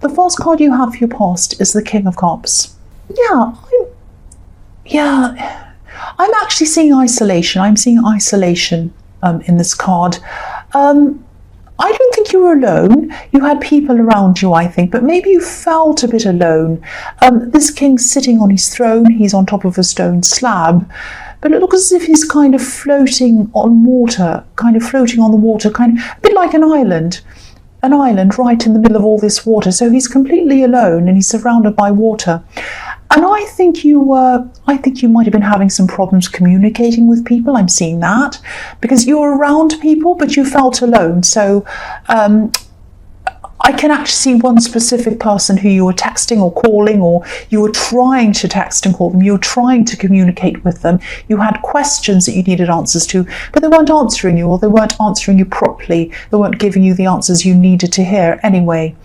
The first card you have for your past is the King of Cups. I'm actually seeing isolation. I'm seeing isolation in this card. I don't think you were alone. You had people around you, I think, but maybe you felt a bit alone. This king's sitting on his throne. He's on top of a stone slab, but it looks as if he's kind of floating on water, kind of floating on the water, kind of a bit like an island right in the middle of all this water. So he's completely alone and he's surrounded by water. And I think you might have been having some problems communicating with people. I'm seeing that because you were around people, but you felt alone. So I can actually see one specific person who you were texting or calling, or you were trying to text and call them. You were trying to communicate with them. You had questions that you needed answers to, but they weren't answering you, or they weren't answering you properly. They weren't giving you the answers you needed to hear anyway.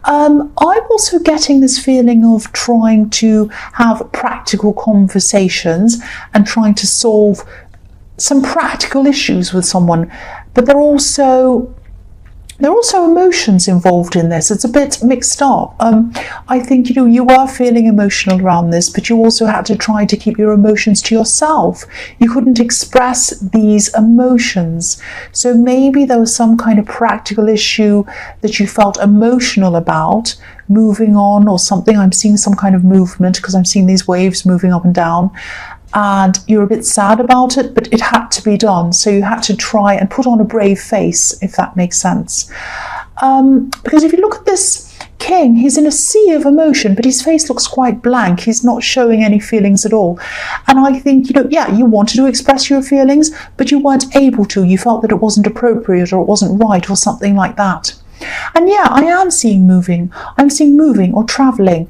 I'm also getting this feeling of trying to have practical conversations and trying to solve some practical issues with someone, but there are also emotions involved in this. It's a bit mixed up. I think, you were feeling emotional around this, but you also had to try to keep your emotions to yourself. You couldn't express these emotions. So maybe there was some kind of practical issue that you felt emotional about, moving on or something. I'm seeing some kind of movement because I'm seeing these waves moving up and down. And you're a bit sad about it, but it had to be done. So you had to try and put on a brave face, if that makes sense. Because if you look at this king, he's in a sea of emotion, but his face looks quite blank. He's not showing any feelings at all. And I think, you wanted to express your feelings, but you weren't able to. You felt that it wasn't appropriate or it wasn't right or something like that. And I am seeing moving. I'm seeing moving or traveling.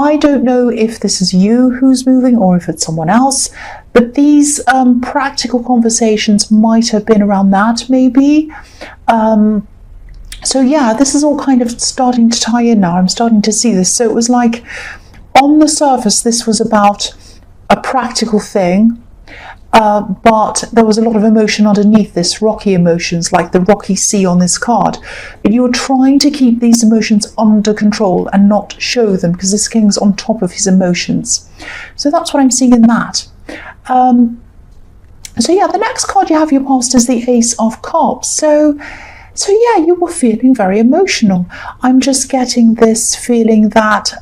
I don't know if this is you who's moving or if it's someone else, but these practical conversations might have been around that maybe. This is all kind of starting to tie in now. I'm starting to see this. So it was like on the surface, this was about a practical thing, but there was a lot of emotion underneath this, rocky emotions, like the rocky sea on this card. But you were trying to keep these emotions under control and not show them because this king's on top of his emotions. So that's what I'm seeing in that. The next card you have your past is the Ace of Cups. So you were feeling very emotional. I'm just getting this feeling that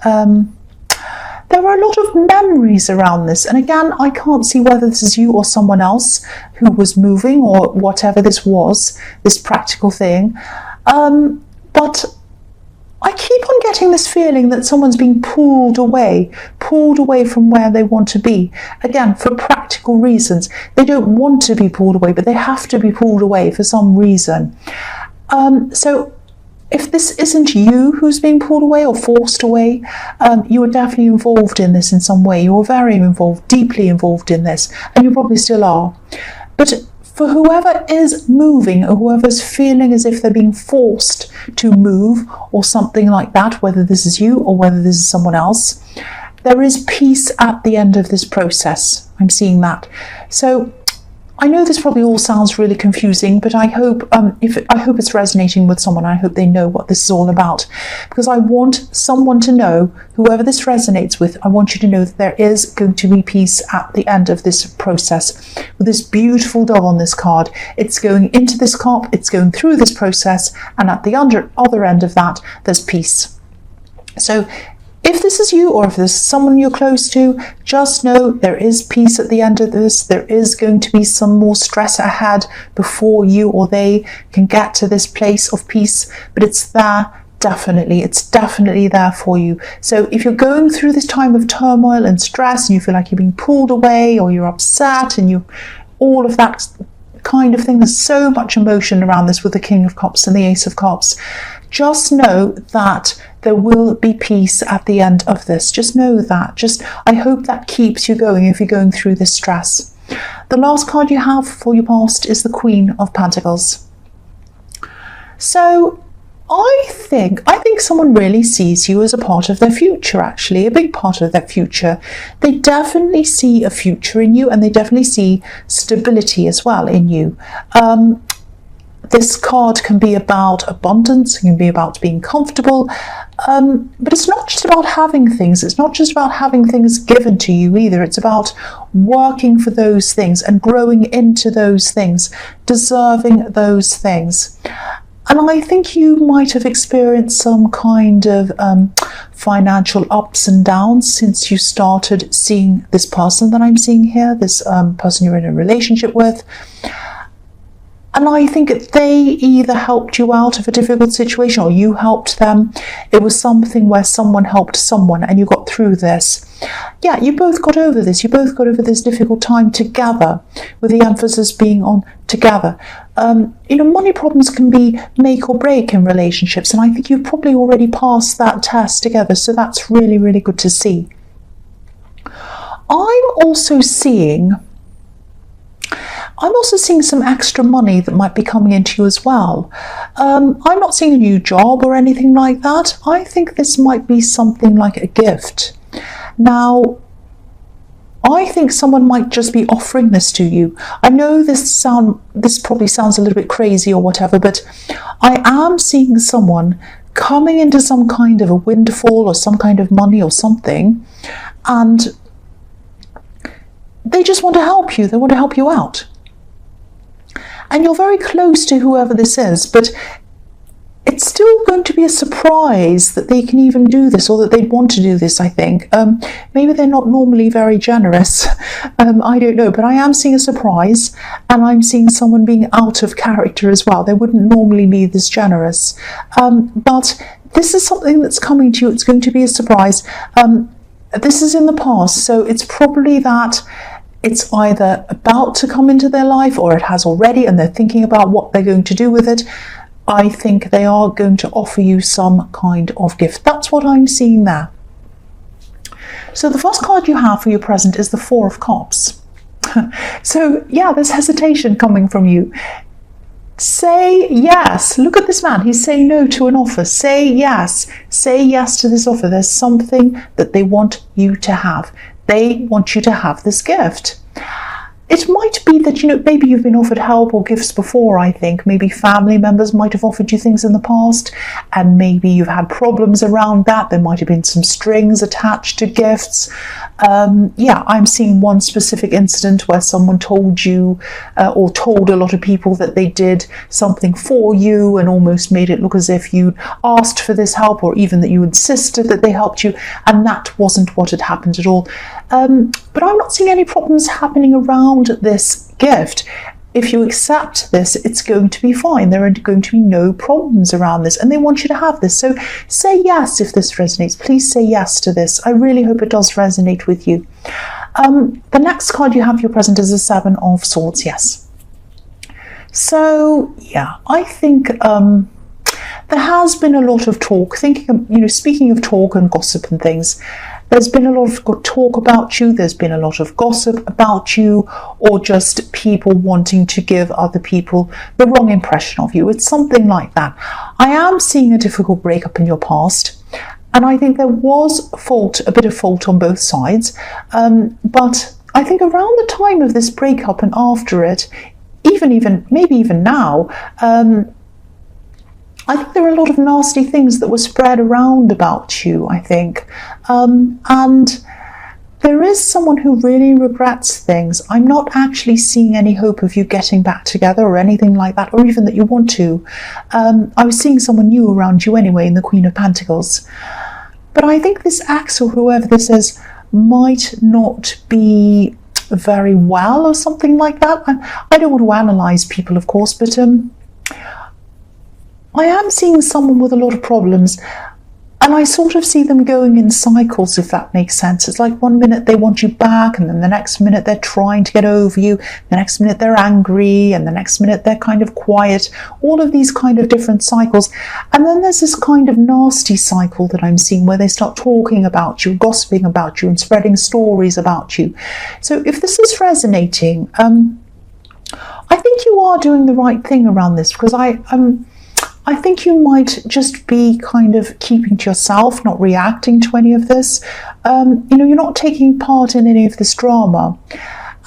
there were a lot of memories around this. And again, I can't see whether this is you or someone else who was moving or whatever this was, this practical thing. But I keep on getting this feeling that someone's being pulled away from where they want to be. Again, for practical reasons. They don't want to be pulled away, but they have to be pulled away for some reason. So if this isn't you who's being pulled away or forced away, you were definitely involved in this in some way. You were very involved, deeply involved in this, and you probably still are. But for whoever is moving or whoever's feeling as if they're being forced to move or something like that, whether this is you or whether this is someone else, there is peace at the end of this process. I'm seeing that. So I know this probably all sounds really confusing, but I hope it's resonating with someone. I hope they know what this is all about, because I want someone to know, whoever this resonates with, I want you to know that there is going to be peace at the end of this process. With this beautiful dove on this card, it's going into this cup, it's going through this process, and at the other end of that, there's peace. So if this is you or if there's someone you're close to, just know there is peace at the end of this. There is going to be some more stress ahead before you or they can get to this place of peace, but it's there. Definitely, it's definitely there for you. So if you're going through this time of turmoil and stress and you feel like you're being pulled away or you're upset and all of that kind of thing, there's so much emotion around this with the King of Cups and the Ace of Cups. Just know that there will be peace at the end of this. Just know that. I hope that keeps you going if you're going through this stress. The last card you have for your past is the Queen of Pentacles. So I think someone really sees you as a part of their future, actually, a big part of their future. They definitely see a future in you, and they definitely see stability as well in you. This card can be about abundance, it can be about being comfortable. But it's not just about having things. It's not just about having things given to you either. It's about working for those things and growing into those things, deserving those things. And I think you might have experienced some kind of financial ups and downs since you started seeing this person that I'm seeing here, this person you're in a relationship with. And I think they either helped you out of a difficult situation or you helped them. It was something where someone helped someone and you got through this. Yeah, you both got over this. You both got over this difficult time together, with the emphasis being on together. Money problems can be make or break in relationships, and I think you've probably already passed that test together, so that's really, really good to see. I'm also seeing some extra money that might be coming into you as well. I'm not seeing a new job or anything like that. I think this might be something like a gift. Now, I think someone might just be offering this to you. I know this probably sounds a little bit crazy or whatever, but I am seeing someone coming into some kind of a windfall or some kind of money or something, and they just want to help you. They want to help you out. And you're very close to whoever this is, but it's still going to be a surprise that they can even do this, or that they'd want to do this, I think. Maybe they're not normally very generous. I don't know, but I am seeing a surprise, and I'm seeing someone being out of character as well. They wouldn't normally be this generous. But this is something that's coming to you. It's going to be a surprise. This is in the past, so it's probably that it's either about to come into their life or it has already, and they're thinking about what they're going to do with it. I think they are going to offer you some kind of gift. That's what I'm seeing there. So the first card you have for your present is the Four of Cups. So yeah, there's hesitation coming from you. Say yes. Look at this man. He's saying no to an offer. Say yes. Say yes to this offer. There's something that they want you to have. They want you to have this gift. It might be that, maybe you've been offered help or gifts before, I think. Maybe family members might have offered you things in the past, and maybe you've had problems around that. There might have been some strings attached to gifts. I'm seeing one specific incident where someone told you or told a lot of people that they did something for you and almost made it look as if you'd asked for this help, or even that you insisted that they helped you, and that wasn't what had happened at all. But I'm not seeing any problems happening around this gift. If you accept this, it's going to be fine. There are going to be no problems around this, and they want you to have this. So say yes if this resonates. Please say yes to this. I really hope it does resonate with you. The next card you have for your present is the Seven of Swords. Yes. So yeah, I think there has been a lot of talk. Speaking of talk and gossip and things, there's been a lot of talk about you, there's been a lot of gossip about you, or just people wanting to give other people the wrong impression of you. It's something like that. I am seeing a difficult breakup in your past, and I think there was a bit of fault on both sides. But I think around the time of this breakup and after it, maybe even now, I think there are a lot of nasty things that were spread around about you, I think. And there is someone who really regrets things. I'm not actually seeing any hope of you getting back together or anything like that, or even that you want to. I was seeing someone new around you anyway in the Queen of Pentacles. But I think this ex, or whoever this is, might not be very well or something like that. I don't want to analyse people, of course, but I am seeing someone with a lot of problems, and I sort of see them going in cycles, if that makes sense. It's like one minute they want you back, and then the next minute they're trying to get over you, the next minute they're angry, and the next minute they're kind of quiet. All of these kind of different cycles. And then there's this kind of nasty cycle that I'm seeing where they start talking about you, gossiping about you, and spreading stories about you. So if this is resonating, I think you are doing the right thing around this, because I think you might just be kind of keeping to yourself, not reacting to any of this. You're not taking part in any of this drama.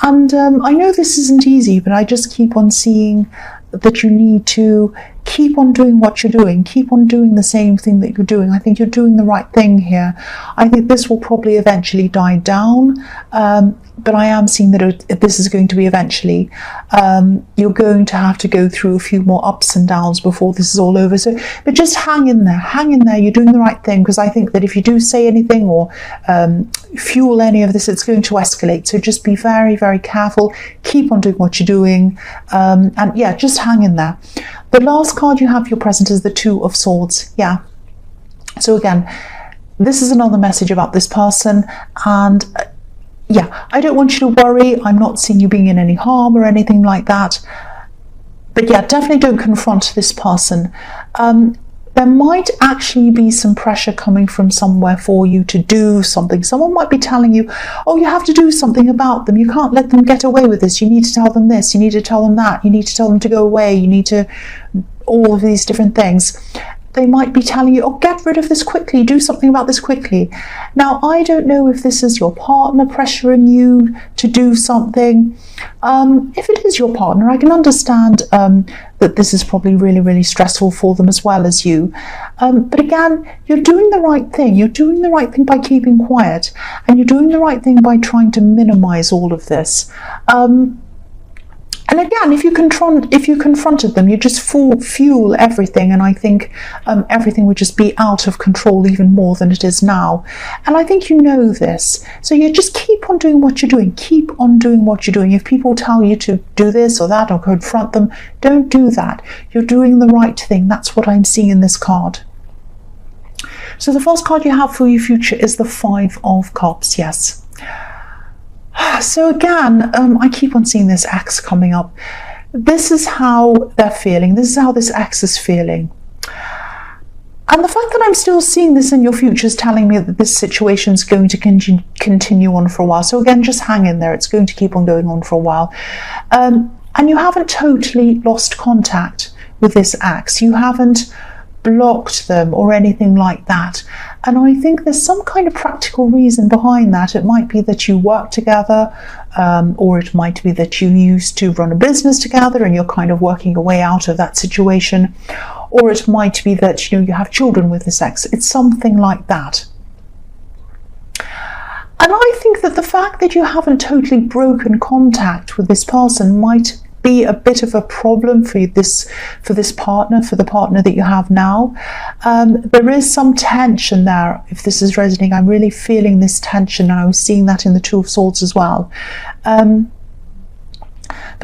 And I know this isn't easy, but I just keep on seeing that you need to keep on doing what you're doing. Keep on doing the same thing that you're doing. I think you're doing the right thing here. I think this will probably eventually die down, but I am seeing that this is going to be eventually. You're going to have to go through a few more ups and downs before this is all over. So, but just hang in there. Hang in there. You're doing the right thing, because I think that if you do say anything or fuel any of this, it's going to escalate. So just be very, very careful. Keep on doing what you're doing. And yeah, just hang in there. The last card you have for your present is the Two of Swords. Yeah. So again, this is another message about this person, and yeah, I don't want you to worry. I'm not seeing you being in any harm or anything like that. But yeah, definitely don't confront this person. There might actually be some pressure coming from somewhere for you to do something. Someone might be telling you, oh, you have to do something about them. You can't let them get away with this. You need to tell them this. You need to tell them that. You need to tell them to go away. You need to, all of these different things. They might be telling you, oh, get rid of this quickly, do something about this quickly. Now, I don't know if this is your partner pressuring you to do something. If it is your partner, I can understand that this is probably really, really stressful for them as well as you. But again, you're doing the right thing. You're doing the right thing by keeping quiet, and you're doing the right thing by trying to minimize all of this. And again, if you confronted them, you just fuel everything, and I think everything would just be out of control even more than it is now. And I think you know this, so you just keep on doing what you're doing. Keep on doing what you're doing. If people tell you to do this or that or confront them, don't do that. You're doing the right thing. That's what I'm seeing in this card. So the first card you have for your future is the Five of Cups. Yes. So again, I keep on seeing this ex coming up. This is how they're feeling. This is how this ex is feeling. And the fact that I'm still seeing this in your future is telling me that this situation is going to continue on for a while. So again, just hang in there. It's going to keep on going on for a while. And you haven't totally lost contact with this ex. You haven't blocked them or anything like that. And I think there's some kind of practical reason behind that. It might be that you work together, or it might be that you used to run a business together and you're kind of working your way out of that situation, or it might be that you have children with this ex. It's something like that. And I think that the fact that you haven't totally broken contact with this person might be a bit of a problem for this partner, for the partner that you have now. There is some tension there. If this is resonating, I'm really feeling this tension, and I was seeing that in the Two of Swords as well. But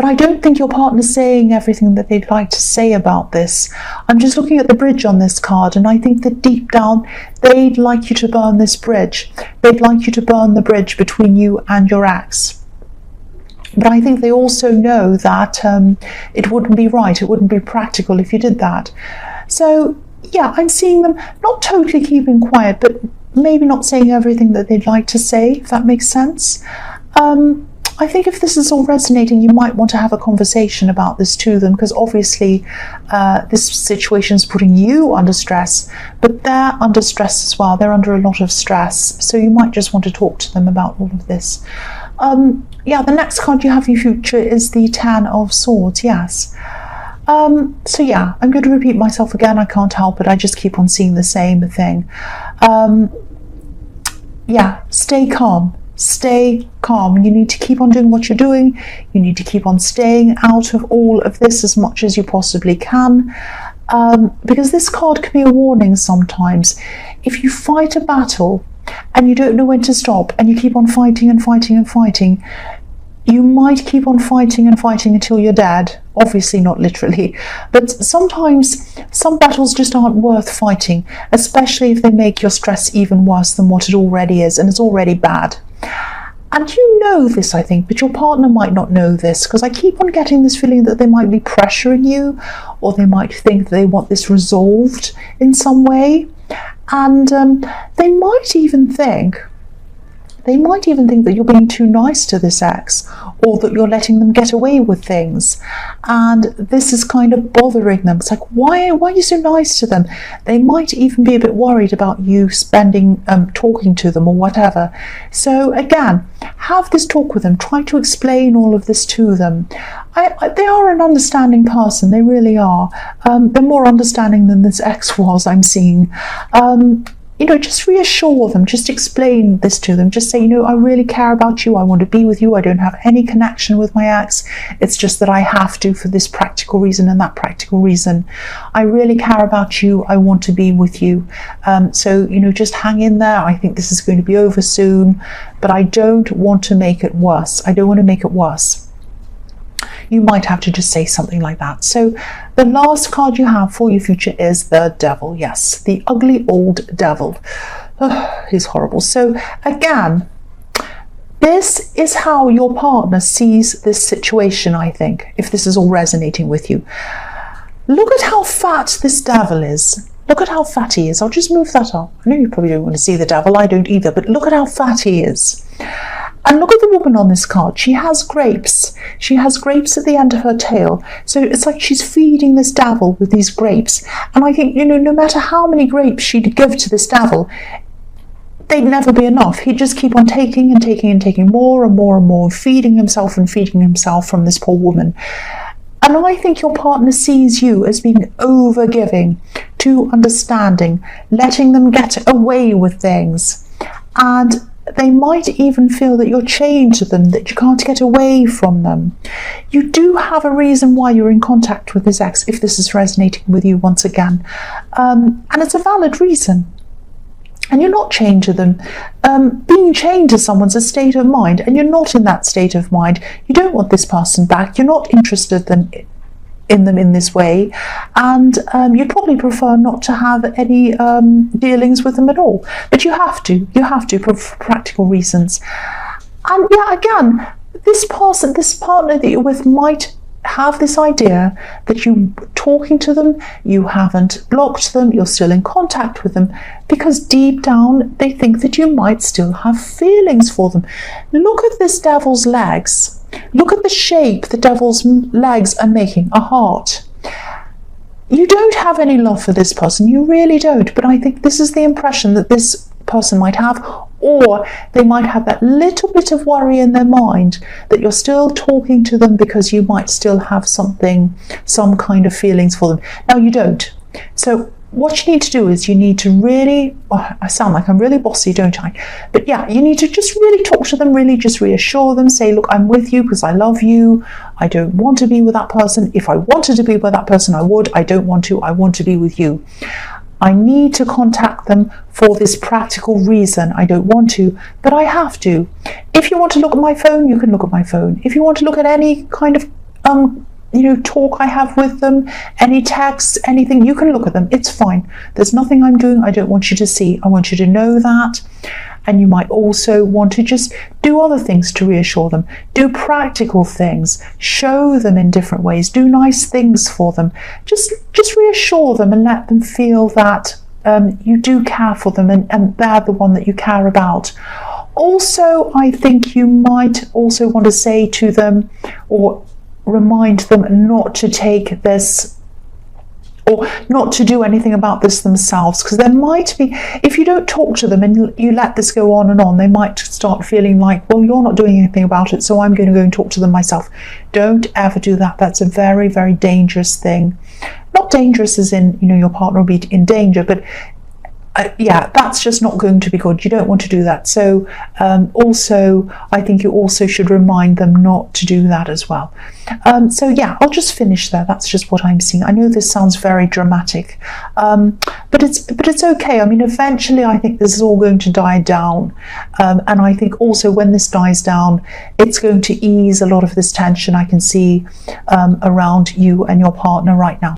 I don't think your partner's saying everything that they'd like to say about this. I'm just looking at the bridge on this card, and I think that deep down they'd like you to burn this bridge. They'd like you to burn the bridge between you and your ex. But I think they also know that it wouldn't be right, it wouldn't be practical if you did that. So yeah, I'm seeing them not totally keeping quiet, but maybe not saying everything that they'd like to say, if that makes sense. I think if this is all resonating, you might want to have a conversation about this to them, because obviously this situation is putting you under stress, but they're under stress as well. They're under a lot of stress. So you might just want to talk to them about all of this. Yeah, the next card you have for your future is the Ten of Swords. Yes. So yeah, I'm going to repeat myself again. I can't help it. I just keep on seeing the same thing. Yeah, stay calm. Stay calm. You need to keep on doing what you're doing. You need to keep on staying out of all of this as much as you possibly can. Because this card can be a warning sometimes. If you fight a battle and you don't know when to stop, and you keep on fighting and fighting and fighting, you might keep on fighting and fighting until you're dead. Obviously not literally, but sometimes some battles just aren't worth fighting, especially if they make your stress even worse than what it already is, and it's already bad. And you know this, I think, but your partner might not know this, because I keep on getting this feeling that they might be pressuring you, or they might think that they want this resolved in some way. And they might even think They might even think that you're being too nice to this ex, or that you're letting them get away with things. And this is kind of bothering them. It's like, why are you so nice to them? They might even be a bit worried about you spending talking to them or whatever. So again, have this talk with them. Try to explain all of this to them. They are an understanding person. They really are. They're more understanding than this ex was, I'm seeing. Just reassure them, just explain this to them, just say, I really care about you, I want to be with you, I don't have any connection with my ex, it's just that I have to for this practical reason and that practical reason. I really care about you, I want to be with you. So just hang in there. I think this is going to be over soon, but I don't want to make it worse. I don't want to make it worse. You might have to just say something like that. So the last card you have for your future is the Devil. Yes, the ugly old devil. He's horrible. So again, this is how your partner sees this situation, I think, if this is all resonating with you. Look at how fat this devil is. Look at how fat he is. I'll just move that up. I know you probably don't want to see the devil. I don't either. But look at how fat he is. And look at the woman on this card. She has grapes. She has grapes at the end of her tail. So it's like she's feeding this devil with these grapes. And I think, no matter how many grapes she'd give to this devil, they'd never be enough. He'd just keep on taking and taking and taking more and more and more, feeding himself from this poor woman. And I think your partner sees you as being over-giving, too understanding, letting them get away with things. And they might even feel that you're chained to them, that you can't get away from them. You do have a reason why you're in contact with this ex, if this is resonating with you once again. And it's a valid reason. And you're not chained to them. Being chained to someone's a state of mind, and you're not in that state of mind. You don't want this person back. You're not interested in them in this way, and you'd probably prefer not to have any dealings with them at all. But you have to for practical reasons. And yeah, again, this partner that you're with might have this idea that you talking to them, you haven't blocked them, you're still in contact with them, because deep down they think that you might still have feelings for them. Look at this devil's legs. Look at the shape the devil's legs are making, a heart. You don't have any love for this person, you really don't, but I think this is the impression that this person might have, or they might have that little bit of worry in their mind that you're still talking to them because you might still have some kind of feelings for them. Now you don't. So what you need to do is you need to really, I sound like I'm really bossy, don't I? But yeah, you need to just really talk to them, really just reassure them, say, look, I'm with you because I love you. I don't want to be with that person. If I wanted to be with that person, I would. I don't want to. I want to be with you. I need to contact them for this practical reason. I don't want to, but I have to. If you want to look at my phone, you can look at my phone. If you want to look at any kind of talk I have with them, any texts, anything, you can look at them. It's fine. There's nothing I'm doing I don't want you to see. I want you to know that. And you might also want to just do other things to reassure them. Do practical things. Show them in different ways. Do nice things for them. Just reassure them and let them feel that you do care for them and they're the one that you care about. Also, I think you might also want to say to them or remind them not to take this or not to do anything about this themselves, because there might be, if you don't talk to them and you let this go on and on, they might start feeling like, well, you're not doing anything about it, so I'm going to go and talk to them myself. Don't ever do that. That's a very, very dangerous thing. Not dangerous as in, your partner will be in danger, but yeah, that's just not going to be good. You don't want to do that. So also, I think you also should remind them not to do that as well. So yeah, I'll just finish there. That's just what I'm seeing. I know this sounds very dramatic, but it's okay. I mean, eventually, I think this is all going to die down, and I think also when this dies down, it's going to ease a lot of this tension I can see around you and your partner right now.